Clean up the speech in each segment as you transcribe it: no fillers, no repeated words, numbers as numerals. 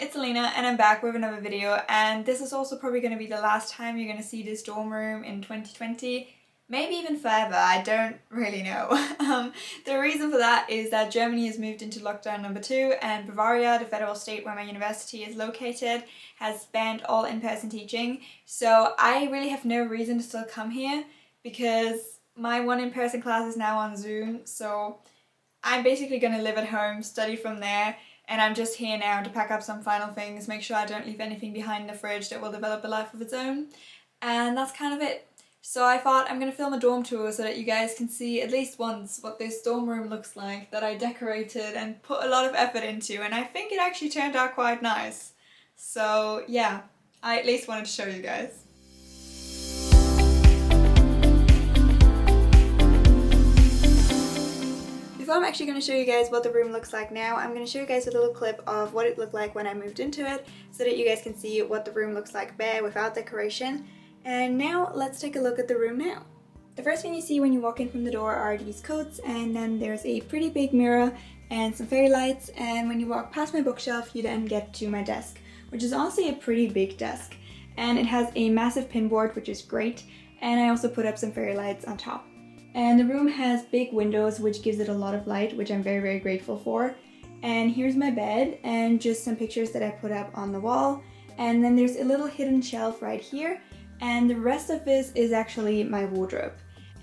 it's Elena and I'm back with another video, and this is also probably going to be the last time you're going to see this dorm room in 2020. Maybe even forever, I don't really know. The reason for that is that Germany has moved into lockdown number 2 and Bavaria, the federal state where my university is located, has banned all in-person teaching. So I really have no reason to still come here because my one in-person class is now on Zoom. So I'm basically going to live at home, study from there, and I'm just here now to pack up some final things, make sure I don't leave anything behind in the fridge that will develop a life of its own. And that's kind of it. So I thought I'm going to film a dorm tour so that you guys can see at least once what this dorm room looks like that I decorated and put a lot of effort into, and I think it actually turned out quite nice. So yeah, I at least wanted to show you guys. Before I'm actually going to show you guys what the room looks like now, I'm going to show you guys a little clip of what it looked like when I moved into it so that you guys can see what the room looks like bare without decoration. And now let's take a look at the room now. The first thing you see when you walk in from the door are these coats, and then there's a pretty big mirror and some fairy lights, and when you walk past my bookshelf you then get to my desk, which is honestly a pretty big desk. And it has a massive pinboard, which is great, and I also put up some fairy lights on top. And the room has big windows, which gives it a lot of light, which I'm very, very grateful for. And here's my bed and just some pictures that I put up on the wall. And then there's a little hidden shelf right here. And the rest of this is actually my wardrobe.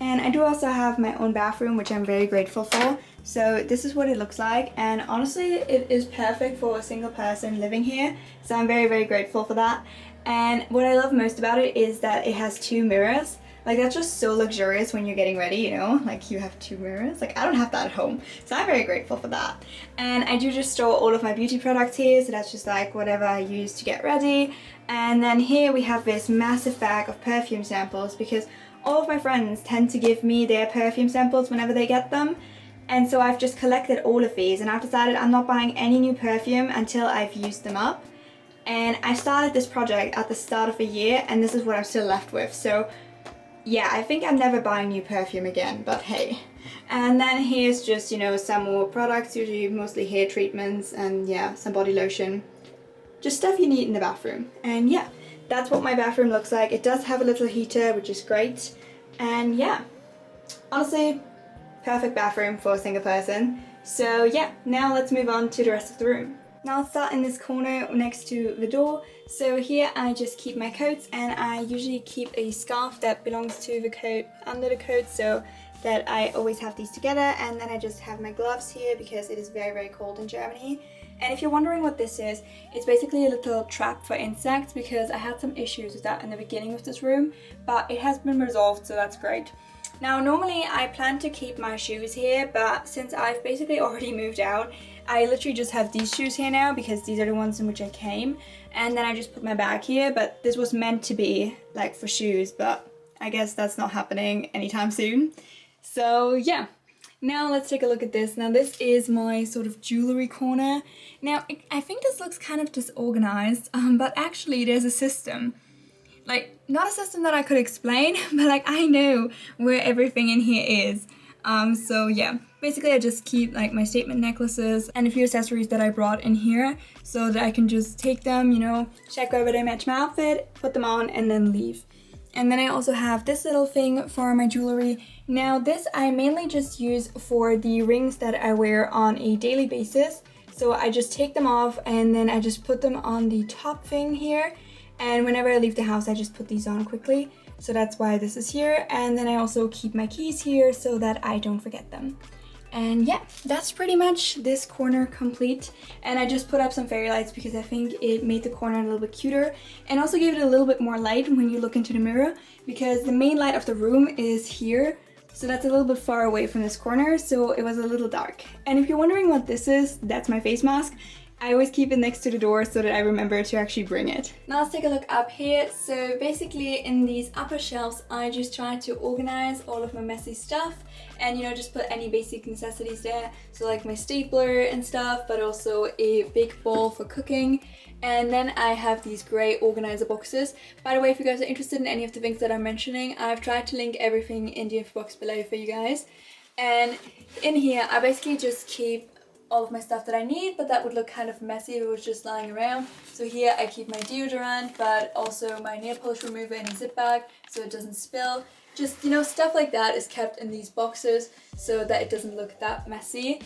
And I do also have my own bathroom, which I'm very grateful for. So this is what it looks like. And honestly, it is perfect for a single person living here. So I'm very, very grateful for that. And what I love most about it is that it has 2 mirrors. Like, that's just so luxurious when you're getting ready, you know? Like, you have 2 mirrors. Like, I don't have that at home. So I'm very grateful for that. And I do just store all of my beauty products here. So that's just like whatever I use to get ready. And then here we have this massive bag of perfume samples because all of my friends tend to give me their perfume samples whenever they get them. And so I've just collected all of these, and I've decided I'm not buying any new perfume until I've used them up. And I started this project at the start of the year, and this is what I'm still left with. So yeah, I think I'm never buying new perfume again, but hey. And then here's just, you know, some more products, usually mostly hair treatments, and yeah, some body lotion. Just stuff you need in the bathroom. And yeah, that's what my bathroom looks like. It does have a little heater, which is great. And yeah, honestly, perfect bathroom for a single person. So yeah, now let's move on to the rest of the room. Now I'll start in this corner next to the door. So here I just keep my coats, and I usually keep a scarf that belongs to the coat under the coat so that I always have these together. And then I just have my gloves here because it is very, very cold in Germany. And if you're wondering what this is, it's basically a little trap for insects because I had some issues with that in the beginning of this room, but it has been resolved, so that's great. Now normally I plan to keep my shoes here, but since I've basically already moved out, I literally just have these shoes here now because these are the ones in which I came, and then I just put my bag here. But this was meant to be like for shoes, but I guess that's not happening anytime soon. So yeah, now let's take a look at this. Now this is my sort of jewelry corner. Now I think this looks kind of disorganized, but actually there's a system. Like, not a system that I could explain, but like I know where everything in here is. So yeah, basically I just keep like my statement necklaces and a few accessories that I brought in here so that I can just take them, you know, check whether they match my outfit, put them on, and then leave. And then I also have this little thing for my jewelry. Now this I mainly just use for the rings that I wear on a daily basis. So I just take them off and then I just put them on the top thing here. And whenever I leave the house, I just put these on quickly. So that's why this is here. And then I also keep my keys here so that I don't forget them. And yeah, that's pretty much this corner complete. And I just put up some fairy lights because I think it made the corner a little bit cuter and also gave it a little bit more light when you look into the mirror, because the main light of the room is here. So that's a little bit far away from this corner, so it was a little dark. And if you're wondering what this is, that's my face mask. I always keep it next to the door so that I remember to actually bring it. Now let's take a look up here. So basically in these upper shelves, I just try to organize all of my messy stuff and, you know, just put any basic necessities there. So like my stapler and stuff, but also a big bowl for cooking. And then I have these grey organizer boxes. By the way, if you guys are interested in any of the things that I'm mentioning, I've tried to link everything in the info box below for you guys. And in here, I basically just keep all of my stuff that I need, but that would look kind of messy if it was just lying around. So here I keep my deodorant, but also my nail polish remover in a zip bag so it doesn't spill. Just, you know, stuff like that is kept in these boxes so that it doesn't look that messy.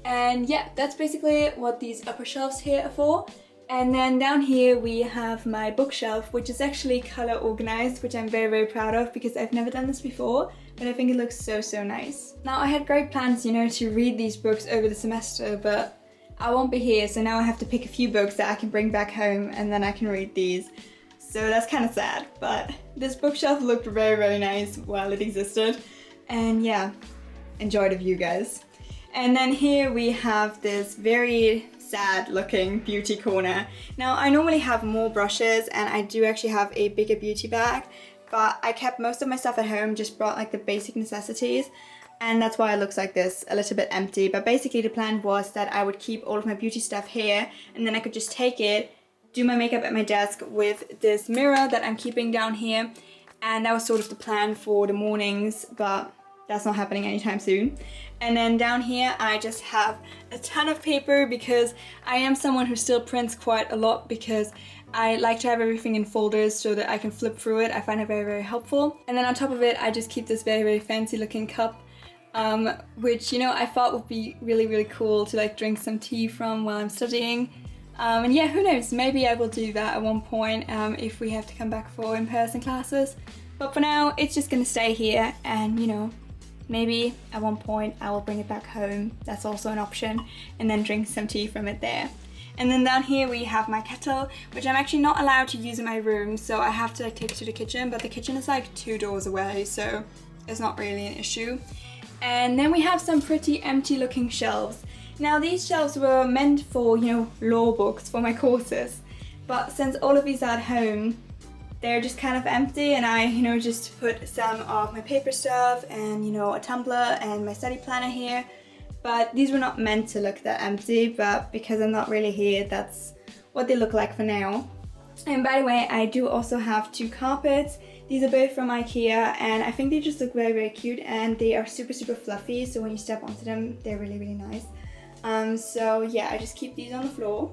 And yeah, that's basically what these upper shelves here are for. And then down here we have my bookshelf, which is actually color organized, which I'm very, very proud of because I've never done this before, but I think it looks so, so nice. Now I had great plans, you know, to read these books over the semester, but I won't be here, so now I have to pick a few books that I can bring back home and then I can read these. So that's kind of sad, but this bookshelf looked very, very nice while it existed. And yeah, enjoy the view, guys. And then here we have this very sad looking beauty corner. Now I normally have more brushes and I do actually have a bigger beauty bag, but I kept most of my stuff at home, just brought like the basic necessities. And that's why it looks like this, a little bit empty. But basically the plan was that I would keep all of my beauty stuff here and then I could just take it, do my makeup at my desk with this mirror that I'm keeping down here. And that was sort of the plan for the mornings, but that's not happening anytime soon. And then down here I just have a ton of paper because I am someone who still prints quite a lot because I like to have everything in folders so that I can flip through it. I find it very, very helpful. And then on top of it I just keep this very, very fancy looking cup, which, you know, I thought would be really, really cool to like drink some tea from while I'm studying. And yeah, who knows, maybe I will do that at one point if we have to come back for in-person classes. But for now, it's just gonna stay here and, you know, maybe at one point I will bring it back home. That's also an option, and then drink some tea from it there. And then down here we have my kettle, which I'm actually not allowed to use in my room, so I have to like take it to the kitchen, but the kitchen is like 2 doors away, so it's not really an issue. And then we have some pretty empty looking shelves. Now these shelves were meant for, you know, law books for my courses, but since all of these are at home, they're just kind of empty, and I, you know, just put some of my paper stuff and, you know, a tumbler and my study planner here. But these were not meant to look that empty, but because I'm not really here, that's what they look like for now. And by the way, I do also have 2 carpets. These are both from IKEA and I think they just look very, very cute, and they are super, super fluffy, so when you step onto them, they're really, really nice. So yeah, I just keep these on the floor.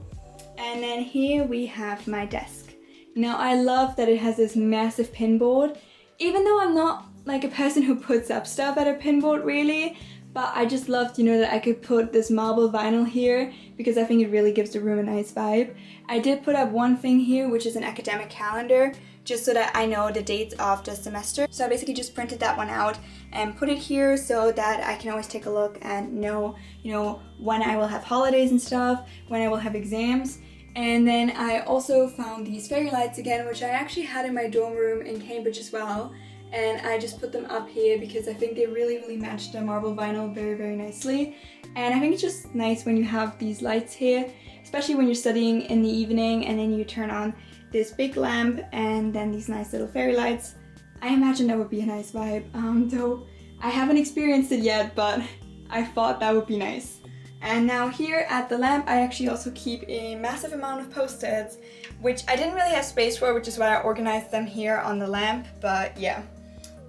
And then here we have my desk. Now I love that it has this massive pinboard, even though I'm not like a person who puts up stuff at a pinboard really, but I just loved, you know, that I could put this marble vinyl here because I think it really gives the room a nice vibe. I did put up one thing here, which is an academic calendar, just so that I know the dates of the semester. So I basically just printed that one out and put it here so that I can always take a look and know, you know, when I will have holidays and stuff, when I will have exams. And then I also found these fairy lights again, which I actually had in my dorm room in Cambridge as well. And I just put them up here because I think they really, really match the marble vinyl very, very nicely. And I think it's just nice when you have these lights here, especially when you're studying in the evening and then you turn on this big lamp and then these nice little fairy lights. I imagine that would be a nice vibe, though I haven't experienced it yet, but I thought that would be nice. And now here at the lamp, I actually also keep a massive amount of post-its, which I didn't really have space for, which is why I organized them here on the lamp, but yeah.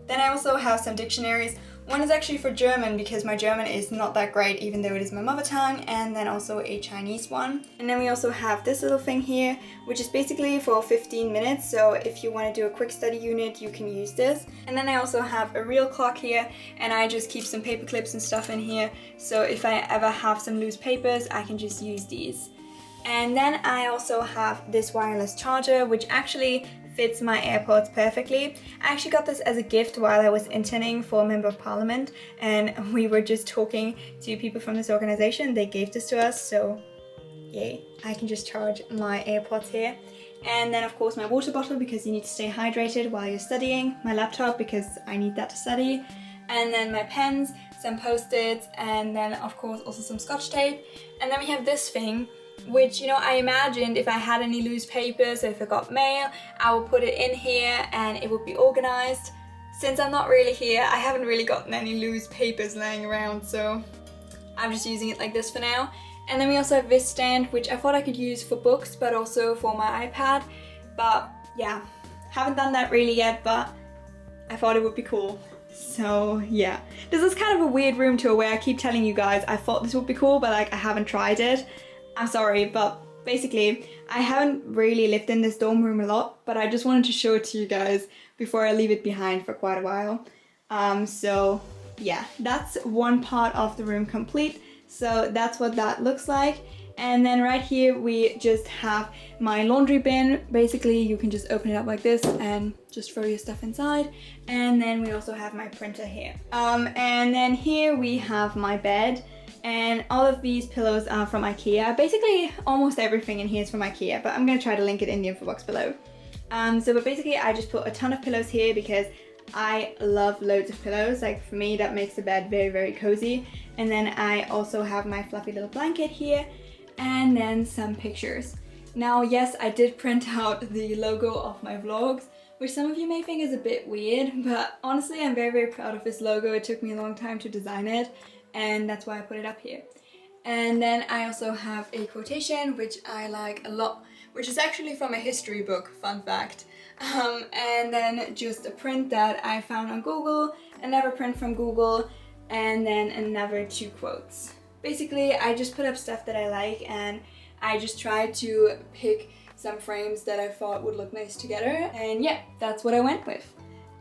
Then I also have some dictionaries. One is actually for German because my German is not that great even though it is my mother tongue, and then also a Chinese one. And then we also have this little thing here, which is basically for 15 minutes, so if you want to do a quick study unit you can use this. And then I also have a real clock here, and I just keep some paper clips and stuff in here, so if I ever have some loose papers I can just use these. And then I also have this wireless charger, which actually fits my AirPods perfectly. I actually got this as a gift while I was interning for a Member of Parliament, and we were just talking to people from this organization. They gave this to us, so yay, I can just charge my AirPods here. And then of course my water bottle because you need to stay hydrated while you're studying, my laptop because I need that to study, and then my pens, some post-its, and then of course also some scotch tape. And then we have this thing, which, you know, I imagined if I had any loose papers or if I got mail, I would put it in here and it would be organized. Since I'm not really here, I haven't really gotten any loose papers laying around, so I'm just using it like this for now. And then we also have this stand, which I thought I could use for books but also for my iPad, but yeah, haven't done that really yet, but I thought it would be cool. So yeah, this is kind of a weird room tour where I keep telling you guys I thought this would be cool, but like I haven't tried it. I'm sorry, but basically I haven't really lived in this dorm room a lot, but I just wanted to show it to you guys before I leave it behind for quite a while. So yeah, that's one part of the room complete. So that's what that looks like. And then right here we just have my laundry bin. Basically you can just open it up like this and just throw your stuff inside. And then we also have my printer here. And then here we have my bed. And all of these pillows are from IKEA. Basically almost everything in here is from IKEA, but I'm gonna try to link it in the info box below. But basically I just put a ton of pillows here because I love loads of pillows. Like for me that makes the bed very, very cozy. And then I also have my fluffy little blanket here. And then some pictures. Now, yes, I did print out the logo of my vlogs, which some of you may think is a bit weird, but honestly, I'm very, very proud of this logo. It took me a long time to design it, and that's why I put it up here. And then I also have a quotation, which I like a lot, which is actually from a history book, fun fact. And then just a print that I found on Google, another print from Google, and then another 2 quotes. Basically, I just put up stuff that I like and I just tried to pick some frames that I thought would look nice together. And yeah, that's what I went with.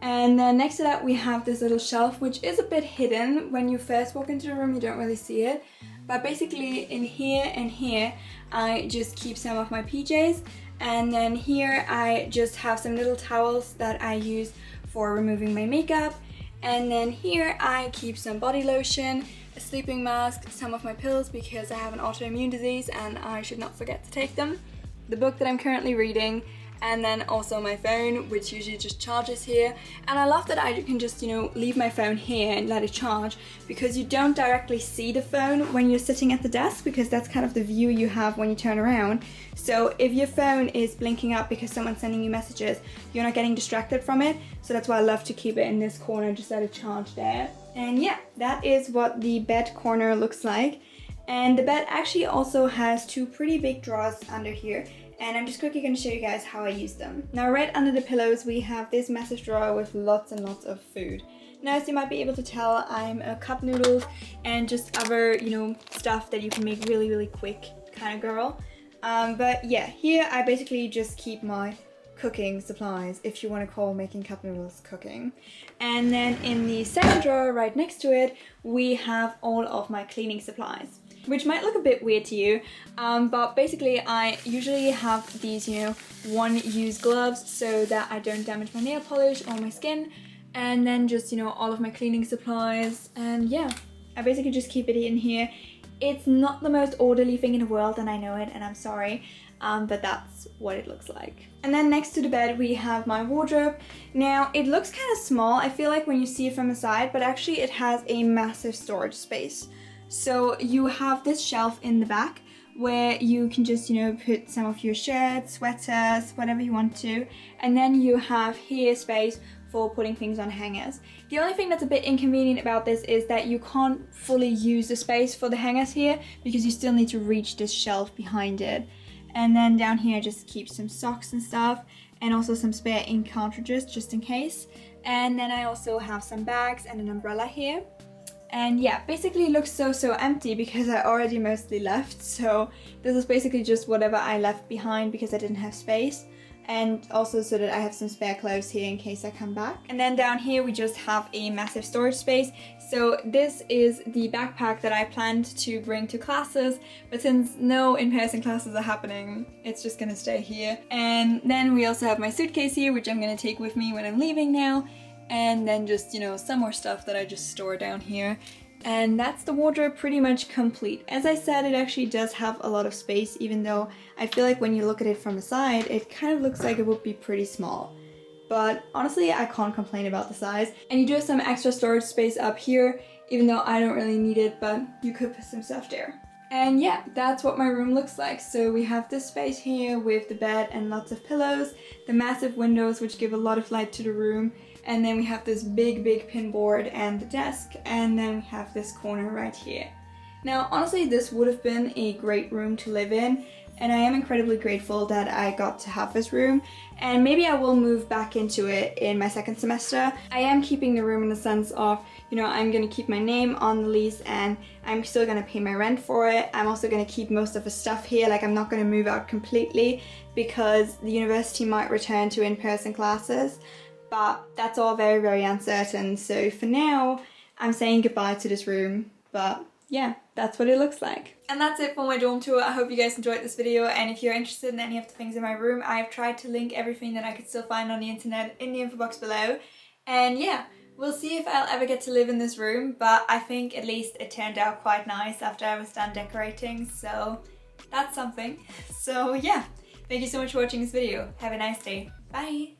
And then next to that we have this little shelf, which is a bit hidden. When you first walk into the room, you don't really see it. But basically in here and here, I just keep some of my PJs. And then here I just have some little towels that I use for removing my makeup. And then here I keep some body lotion, a sleeping mask, some of my pills because I have an autoimmune disease and I should not forget to take them, the book that I'm currently reading, and then also my phone, which usually just charges here. And I love that I can just, leave my phone here and let it charge, because you don't directly see the phone when you're sitting at the desk, because that's kind of the view you have when you turn around. So if your phone is blinking up because someone's sending you messages, you're not getting distracted from it. So that's why I love to keep it in this corner, just let it charge there. And yeah, that is what the bed corner looks like. And the bed actually also has 2 pretty big drawers under here. And I'm just quickly going to show you guys how I use them. Now right under the pillows we have this massive drawer with lots and lots of food. Now as you might be able to tell, I'm a cup noodles and just other, stuff that you can make really, really quick kind of girl. But yeah, here I basically just keep my cooking supplies, if you want to call making cup noodles cooking. And then in the second drawer right next to it, we have all of my cleaning supplies, which might look a bit weird to you, but basically I usually have these, one-use gloves so that I don't damage my nail polish or my skin, and then just, all of my cleaning supplies. And yeah, I basically just keep it in here. It's not the most orderly thing in the world, and I know it, and I'm sorry, but that's what it looks like. And then next to the bed we have my wardrobe. Now it looks kind of small, I feel like, when you see it from the side, but actually it has a massive storage space. So you have this shelf in the back where you can just, put some of your shirts, sweaters, whatever you want to. And then you have here space for putting things on hangers. The only thing that's a bit inconvenient about this is that you can't fully use the space for the hangers here because you still need to reach this shelf behind it. And then down here I just keep some socks and stuff, and also some spare ink cartridges just in case. And then I also have some bags and an umbrella here. And yeah, basically it looks so empty because I already mostly left. So this is basically just whatever I left behind because I didn't have space. And also so that I have some spare clothes here in case I come back. And then down here we just have a massive storage space. So this is the backpack that I planned to bring to classes, but since no in-person classes are happening, it's just gonna stay here. And then we also have my suitcase here, which I'm gonna take with me when I'm leaving now. And then just, some more stuff that I just store down here. And that's the wardrobe pretty much complete. As I said, it actually does have a lot of space, even though I feel like when you look at it from the side, it kind of looks like it would be pretty small. But honestly, I can't complain about the size. And you do have some extra storage space up here, even though I don't really need it, but you could put some stuff there. And yeah, that's what my room looks like. So we have this space here with the bed and lots of pillows, the massive windows which give a lot of light to the room, and then we have this big pin board and the desk, and then we have this corner right here. Now honestly, this would have been a great room to live in, and I am incredibly grateful that I got to have this room, and maybe I will move back into it in my second semester. I am keeping the room in the sense of, you know, I'm going to keep my name on the lease and I'm still going to pay my rent for it. I'm also going to keep most of the stuff here, like I'm not going to move out completely because the university might return to in-person classes, but that's all very, very uncertain. So for now, I'm saying goodbye to this room, but yeah, that's what it looks like. And that's it for my dorm tour. I hope you guys enjoyed this video, and if you're interested in any of the things in my room, I've tried to link everything that I could still find on the internet in the info box below. And yeah, we'll see if I'll ever get to live in this room, but I think at least it turned out quite nice after I was done decorating, so that's something. So yeah, thank you so much for watching this video. Have a nice day. Bye!